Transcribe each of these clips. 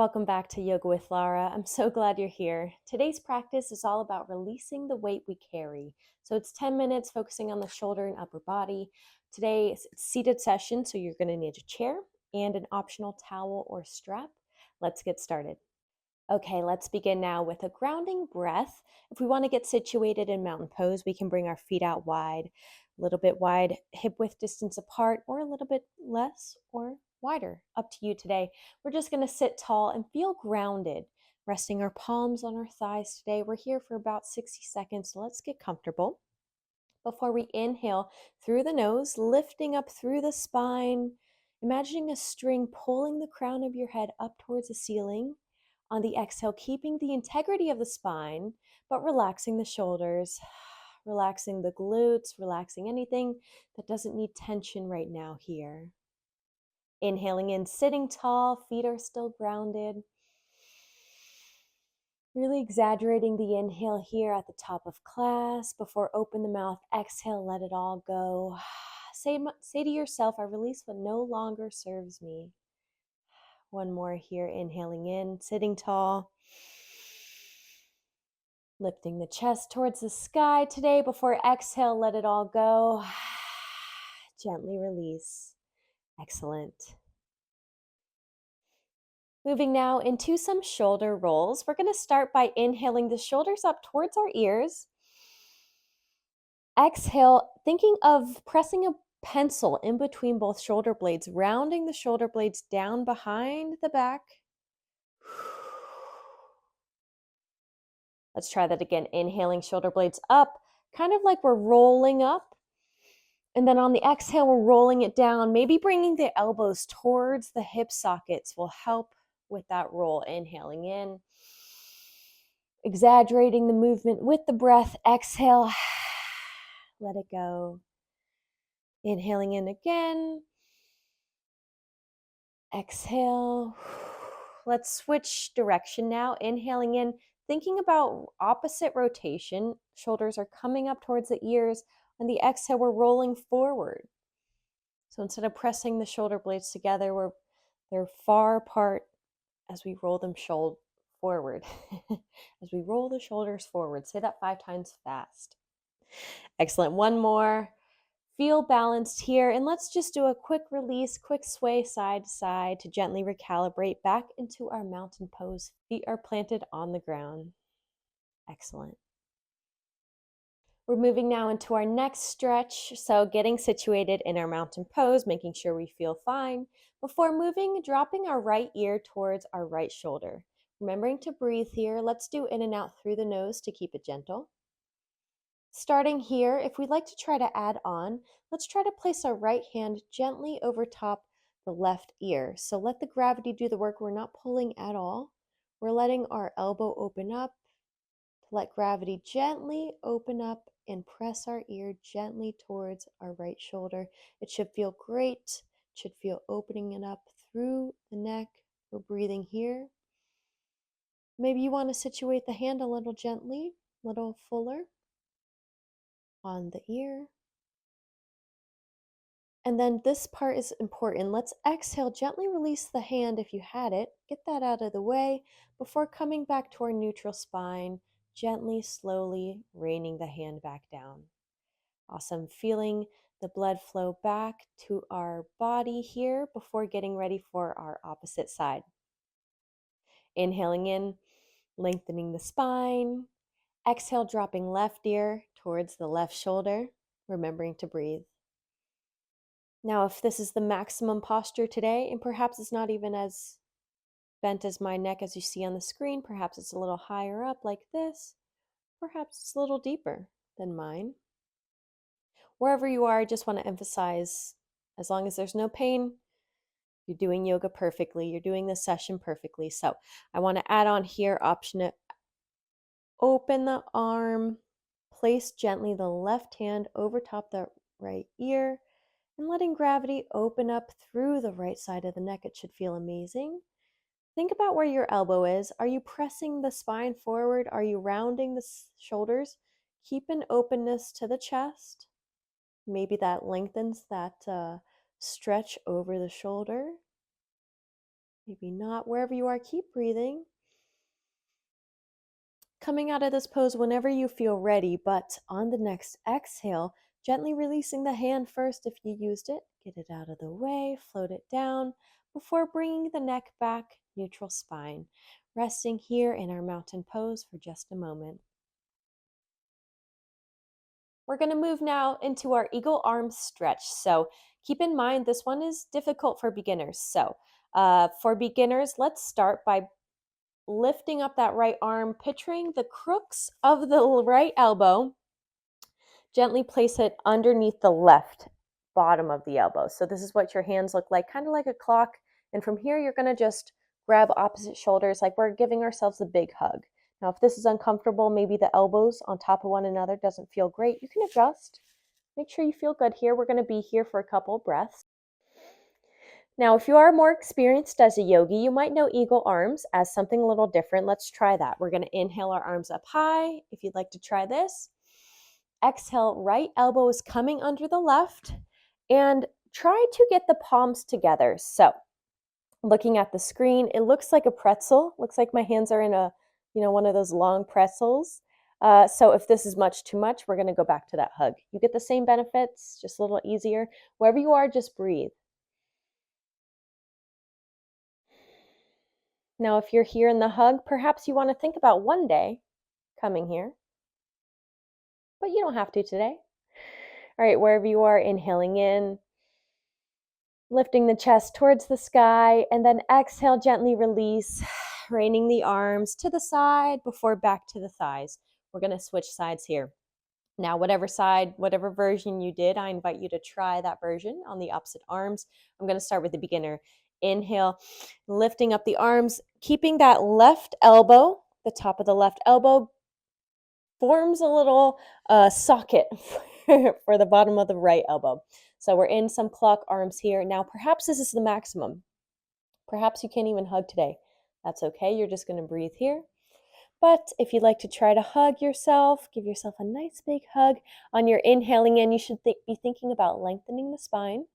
Welcome back to Yoga with Lara. I'm so glad you're here. Today's practice is all about releasing the weight we carry. So it's 10 minutes focusing on the shoulder and upper body. Today it's a seated session, so you're going to need a chair and an optional towel or strap. Let's get started. Okay, let's begin now with a grounding breath. If we want to get situated in mountain pose, we can bring our feet out wide, a little bit wide, hip width distance apart, or a little bit less or wider. Up to you today. We're just going to sit tall and feel grounded, resting our palms on our thighs today. We're here for about 60 seconds, so let's get comfortable. Before we inhale through the nose, lifting up through the spine, imagining a string pulling the crown of your head up towards the ceiling. On the exhale, keeping the integrity of the spine, but relaxing the shoulders, relaxing the glutes, relaxing anything that doesn't need tension right now here. Inhaling in, sitting tall, feet are still grounded. Really exaggerating the inhale here at the top of class. Before open the mouth, exhale, let it all go. Say to yourself, I release what no longer serves me. One more here, inhaling in, sitting tall. Lifting the chest towards the sky today. Before exhale, let it all go. Gently release. Excellent. Moving now into some shoulder rolls. We're going to start by inhaling the shoulders up towards our ears. Exhale, thinking of pressing a pencil in between both shoulder blades, rounding the shoulder blades down behind the back. Let's try that again. Inhaling, shoulder blades up, kind of like we're rolling up. And then on the exhale, we're rolling it down. Maybe bringing the elbows towards the hip sockets will help with that roll. Inhaling in, exaggerating the movement with the breath. Exhale, let it go. Inhaling in again. Exhale. Let's switch direction now. Inhaling in, thinking about opposite rotation. Shoulders are coming up towards the ears. On the exhale, we're rolling forward. So instead of pressing the shoulder blades together, they're far apart as we roll them forward. As we roll the shoulders forward. Say that 5 times fast. Excellent. One more. Feel balanced here, and let's just do a quick release, quick sway side to side to gently recalibrate back into our mountain pose. Feet are planted on the ground. Excellent. We're moving now into our next stretch, so getting situated in our mountain pose, making sure we feel fine. Before moving, dropping our right ear towards our right shoulder. Remembering to breathe here, let's do in and out through the nose to keep it gentle. Starting here, if we'd like to try to add on, let's try to place our right hand gently over top the left ear. So let the gravity do the work. We're not pulling at all. We're letting our elbow open up to let gravity gently open up and press our ear gently towards our right shoulder. It should feel great. It should feel opening it up through the neck. We're breathing here. Maybe you want to situate the hand a little gently, a little fuller on the ear. And then this part is important. Let's exhale, gently release the hand if you had it. Get that out of the way before coming back to our neutral spine, gently, slowly raining the hand back down. Awesome. Feeling the blood flow back to our body here before getting ready for our opposite side. Inhaling in, lengthening the spine. Exhale, dropping left ear towards the left shoulder, remembering to breathe. Now, if this is the maximum posture today, and perhaps it's not even as bent as my neck as you see on the screen, perhaps it's a little higher up like this, perhaps it's a little deeper than mine. Wherever you are, I just want to emphasize, as long as there's no pain, you're doing yoga perfectly, you're doing this session perfectly. So I want to add on here, option it, open the arm, place gently the left hand over top the right ear, and letting gravity open up through the right side of the neck. It should feel amazing. Think about where your elbow is. Are you pressing the spine forward? Are you rounding the shoulders? Keep an openness to the chest. Maybe that lengthens that stretch over the shoulder. maybe not. Wherever you are, keep breathing. Coming out of this pose whenever you feel ready, but on the next exhale, gently releasing the hand first if you used it. Get it out of the way, float it down before bringing the neck back, neutral spine. Resting here in our mountain pose for just a moment. We're going to move now into our eagle arm stretch. So keep in mind, this one is difficult for beginners. So for beginners, let's start by lifting up that right arm, picturing the crooks of the right elbow. Gently place it underneath the left bottom of the elbow. So this is what your hands look like, kind of like a clock. And from here, you're going to just grab opposite shoulders like we're giving ourselves a big hug. Now, if this is uncomfortable, maybe the elbows on top of one another doesn't feel great, you can adjust. Make sure you feel good here. We're going to be here for a couple of breaths. Now, if you are more experienced as a yogi, you might know eagle arms as something a little different. Let's try that. We're going to inhale our arms up high. If you'd like to try this, exhale, right elbow is coming under the left, and try to get the palms together. So, looking at the screen, it looks like a pretzel. Looks like my hands are in a, one of those long pretzels. So if this is much too much, we're going to go back to that hug. You get the same benefits, just a little easier. Wherever you are, just breathe. Now, if you're here in the hug, perhaps you want to think about one day coming here, but you don't have to today. All right, wherever you are, inhaling in, lifting the chest towards the sky, and then exhale, gently release, raining the arms to the side before back to the thighs. We're going to switch sides here. Now, whatever side, whatever version you did, I invite you to try that version on the opposite arms. I'm going to start with the beginner. Inhale, lifting up the arms, keeping that left elbow, the top of the left elbow, forms a little socket for the bottom of the right elbow. So we're in some clock arms here. Now, perhaps this is the maximum. Perhaps you can't even hug today. That's okay. You're just going to breathe here. But if you'd like to try to hug yourself, give yourself a nice big hug. On your inhaling in, you should be thinking about lengthening the spine.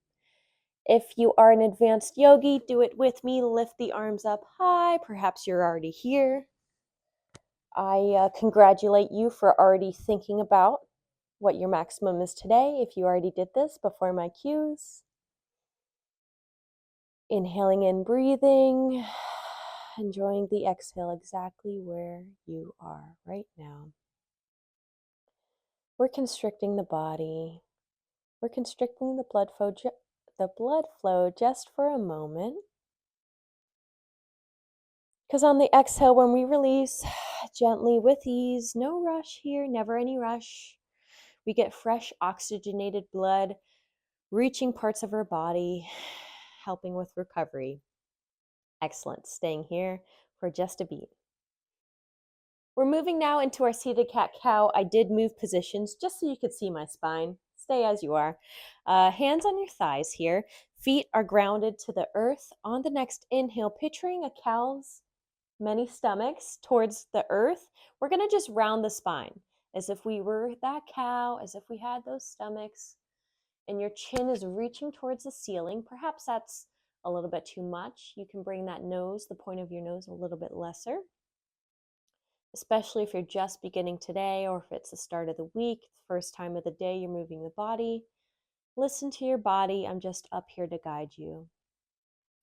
If you are an advanced yogi, do it with me. Lift the arms up high. Perhaps you're already here. I congratulate you for already thinking about what your maximum is today. If you already did this before my cues. Inhaling in, breathing, enjoying the exhale exactly where you are right now. We're constricting the body. We're constricting the blood flow just for a moment. Because on the exhale, when we release, gently with ease, no rush here, never any rush. We get fresh oxygenated blood reaching parts of our body, helping with recovery. Excellent. Staying here for just a beat. We're moving now into our seated cat-cow. I did move positions just so you could see my spine. Stay as you are. Hands on your thighs here. Feet are grounded to the earth. On the next inhale, picturing a cow's many stomachs towards the earth, we're going to just round the spine as if we were that cow, as if we had those stomachs, and your chin is reaching towards the ceiling. Perhaps that's a little bit too much. You can bring that nose, the point of your nose, a little bit lesser, especially if you're just beginning today or if it's the start of the week, first time of the day you're moving the body. Listen to your body. I'm just up here to guide you.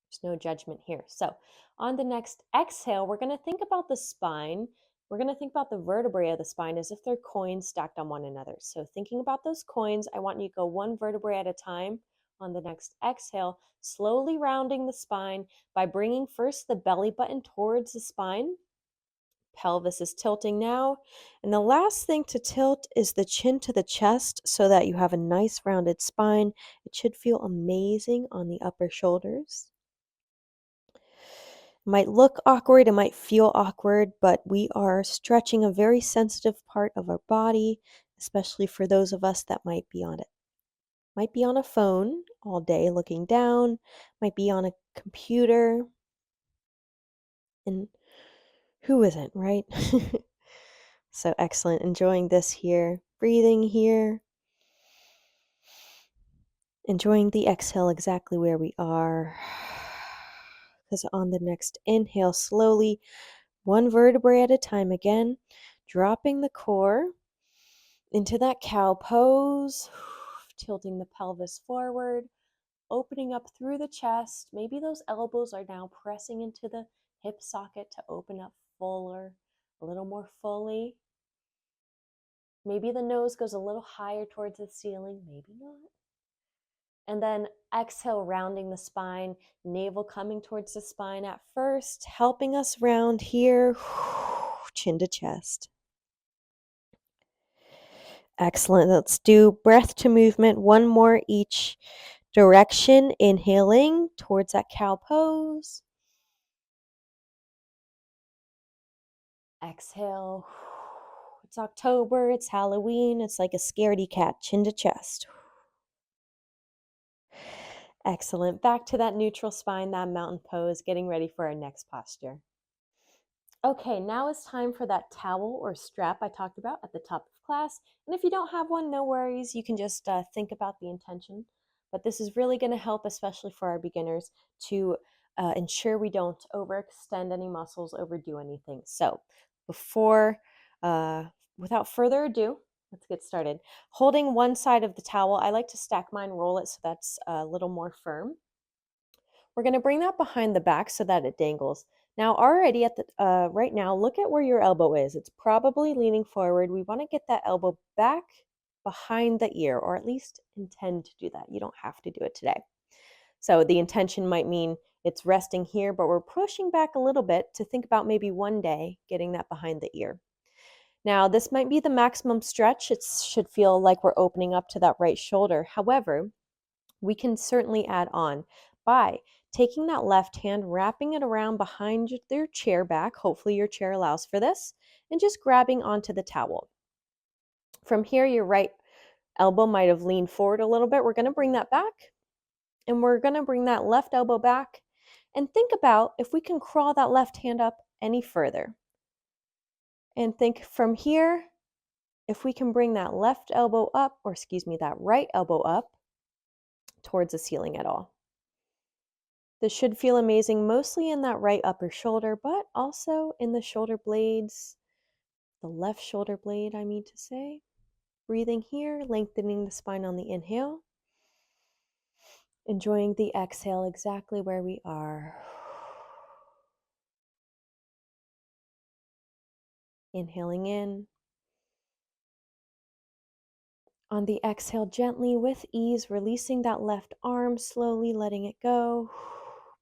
There's no judgment here. So on the next exhale, we're going to think about the spine. We're going to think about the vertebrae of the spine as if they're coins stacked on one another. So thinking about those coins, I want you to go one vertebrae at a time. On the next exhale, slowly rounding the spine by bringing first the belly button towards the spine. Pelvis is tilting now. And the last thing to tilt is the chin to the chest so that you have a nice rounded spine. It should feel amazing on the upper shoulders. It might look awkward, it might feel awkward, but we are stretching a very sensitive part of our body, especially for those of us that might be on it. Might be on a phone all day looking down, might be on a computer. And who isn't, right? So excellent. Enjoying this here. Breathing here. Enjoying the exhale exactly where we are. because on the next inhale, slowly, one vertebrae at a time again, dropping the core into that cow pose, tilting the pelvis forward, opening up through the chest. Maybe those elbows are now pressing into the hip socket to open up fuller, a little more fully. Maybe the nose goes a little higher towards the ceiling, maybe not. And then exhale, rounding the spine, navel coming towards the spine at first, helping us round here, chin to chest. Excellent. Let's do breath to movement, one more each direction, inhaling towards that cow pose. Exhale. It's October, it's Halloween, it's like a scaredy cat, chin to chest. Excellent. Back to that neutral spine, that mountain pose, getting ready for our next posture. Okay, now it's time for that towel or strap I talked about at the top of class. And if you don't have one, no worries. You can just think about the intention. But this is really going to help, especially for our beginners, to ensure we don't overextend any muscles, overdo anything. So without further ado, let's get started. Holding one side of the towel, I like to stack mine, roll it so that's a little more firm. We're going to bring that behind the back so that it dangles. Now, already at the right now, look at where your elbow is. It's probably leaning forward. We want to get that elbow back behind the ear, or at least intend to do that. You don't have to do it today. So the intention might mean it's resting here, but we're pushing back a little bit to think about maybe one day getting that behind the ear. Now, this might be the maximum stretch. It should feel like we're opening up to that right shoulder. However, we can certainly add on by taking that left hand, wrapping it around behind your chair back. Hopefully your chair allows for this, and just grabbing onto the towel. From here, your right elbow might have leaned forward a little bit. We're going to bring that back, and we're going to bring that left elbow back, and think about if we can crawl that left hand up any further. And think from here, if we can bring that left elbow up, or excuse me, that right elbow up towards the ceiling at all. This should feel amazing, mostly in that right upper shoulder, but also in the shoulder blades, the left shoulder blade, I mean to say. Breathing here, lengthening the spine on the inhale. Enjoying the exhale exactly where we are. Inhaling in. On the exhale, gently, with ease, releasing that left arm, slowly letting it go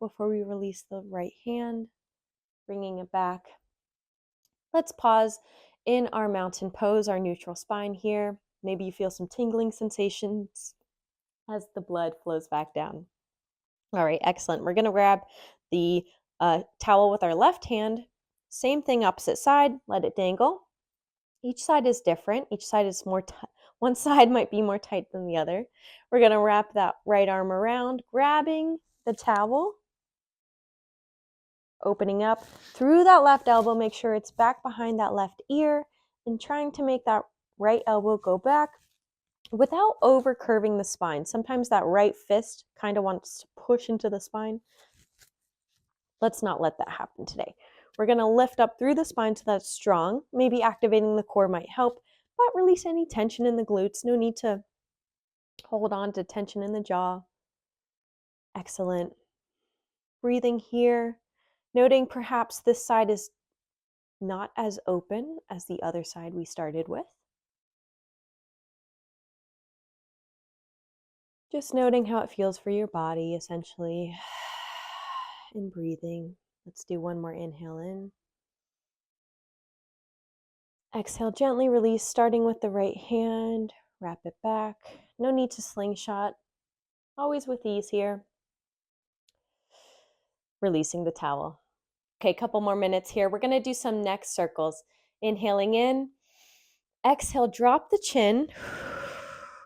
before we release the right hand, bringing it back. Let's pause in our mountain pose, our neutral spine here. Maybe you feel some tingling sensations as the blood flows back down. All right, excellent. We're going to grab the towel with our left hand. Same thing, opposite side, let it dangle. Each side is different. Each side is more one side might be more tight than the other. We're going to wrap that right arm around, grabbing the towel, opening up through that left elbow. Make sure it's back behind that left ear, and trying to make that right elbow go back without over curving the spine. Sometimes that right fist kind of wants to push into the spine. Let's not let that happen today. We're going to lift up through the spine so that's strong. Maybe activating the core might help, but release any tension in the glutes. No need to hold on to tension in the jaw. Excellent. Breathing here, noting perhaps this side is not as open as the other side we started with. Just noting how it feels for your body, essentially. And breathing. Let's do one more inhale in. Exhale, gently release, starting with the right hand. Wrap it back. No need to slingshot. Always with ease here. Releasing the towel. Okay, a couple more minutes here. We're going to do some neck circles. Inhaling in. Exhale, drop the chin.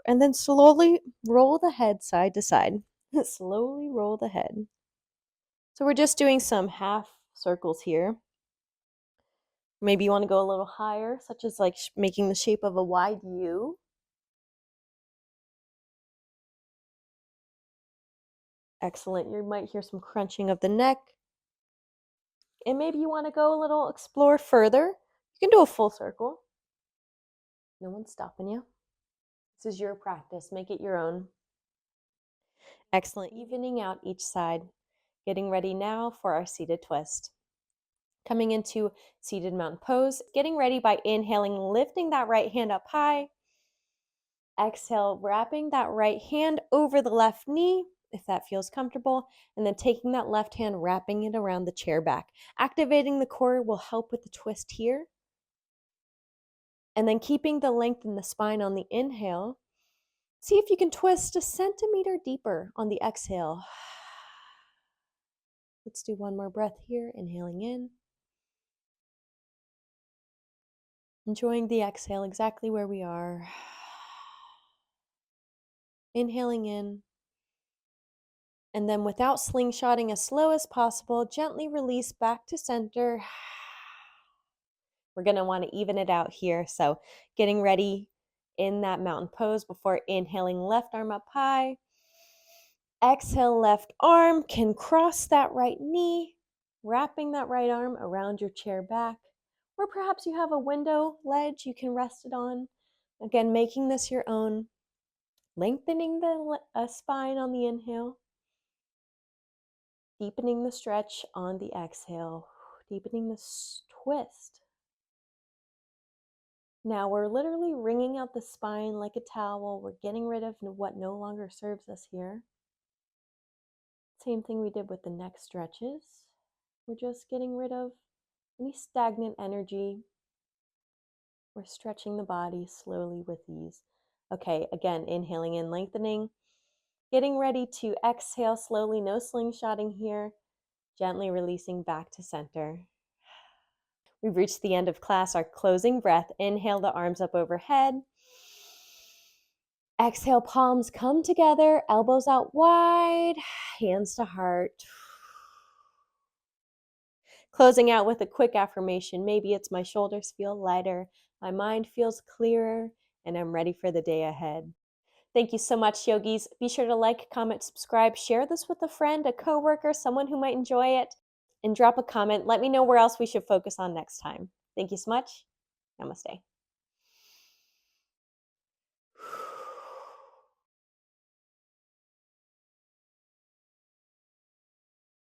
And then slowly roll the head side to side. Slowly roll the head. So we're just doing some half circles here. Maybe you want to go a little higher, such as like making the shape of a wide U. Excellent. You might hear some crunching of the neck. And maybe you want to go a little explore further. You can do a full circle. No one's stopping you. This is your practice. Make it your own. Excellent. Evening out each side. Getting ready now for our seated twist. Coming into seated mountain pose. Getting ready by inhaling, lifting that right hand up high. Exhale, wrapping that right hand over the left knee, if that feels comfortable, and then taking that left hand, wrapping it around the chair back. Activating the core will help with the twist here. And then keeping the length in the spine on the inhale. See if you can twist a centimeter deeper on the exhale. Let's do one more breath here, inhaling in. Enjoying the exhale exactly where we are. Inhaling in. And then without slingshotting, as slow as possible, gently release back to center. We're going to want to even it out here. So getting ready in that mountain pose before inhaling, left arm up high. Exhale, left arm can cross that right knee, wrapping that right arm around your chair back. Or perhaps you have a window ledge you can rest it on. Again, making this your own. Lengthening the spine on the inhale. Deepening the stretch on the exhale. Deepening the twist. Now we're literally wringing out the spine like a towel. We're getting rid of what no longer serves us here. Same thing we did with the neck stretches. We're just getting rid of any stagnant energy. We're stretching the body slowly with ease. Okay, again, inhaling in, lengthening. Getting ready to exhale slowly, no slingshotting here. Gently releasing back to center. We've reached the end of class, our closing breath. Inhale the arms up overhead. Exhale, palms come together, elbows out wide, hands to heart. Closing out with a quick affirmation. Maybe it's my shoulders feel lighter, my mind feels clearer, and I'm ready for the day ahead. Thank you so much, yogis. Be sure to like, comment, subscribe, share this with a friend, a coworker, someone who might enjoy it, and drop a comment. Let me know where else we should focus on next time. Thank you so much. Namaste.